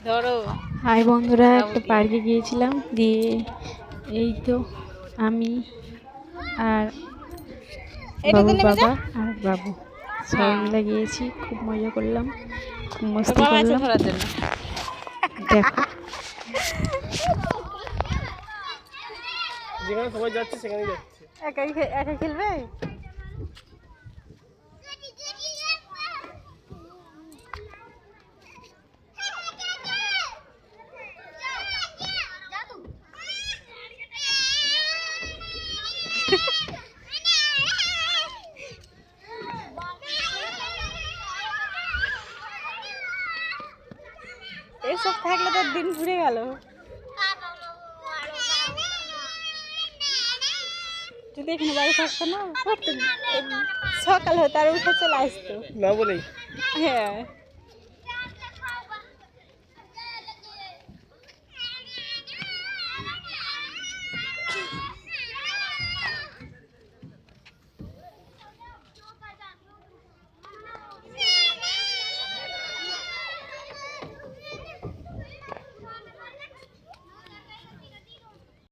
ধরো। হাই বন্ধুরা, একটা পার্কে গিয়েছিলাম, দিয়ে এই তো আমি আর বাবুর বাবা আর বাবু সবাই মিলে গিয়েছি। খুব মজা করলাম, খুব মস্তি করলাম। ধরার জন্য দেখো যেখানে সবাই যাচ্ছে সেখানেই যাচ্ছে। একা খেলবে। এসব থাকলে তো দিন ঘুরে গেল। যদি এখানে বাড়ি থাকতো না, সকাল হতো আর উঠে চলে আসতো। না বলেই হ্যাঁ।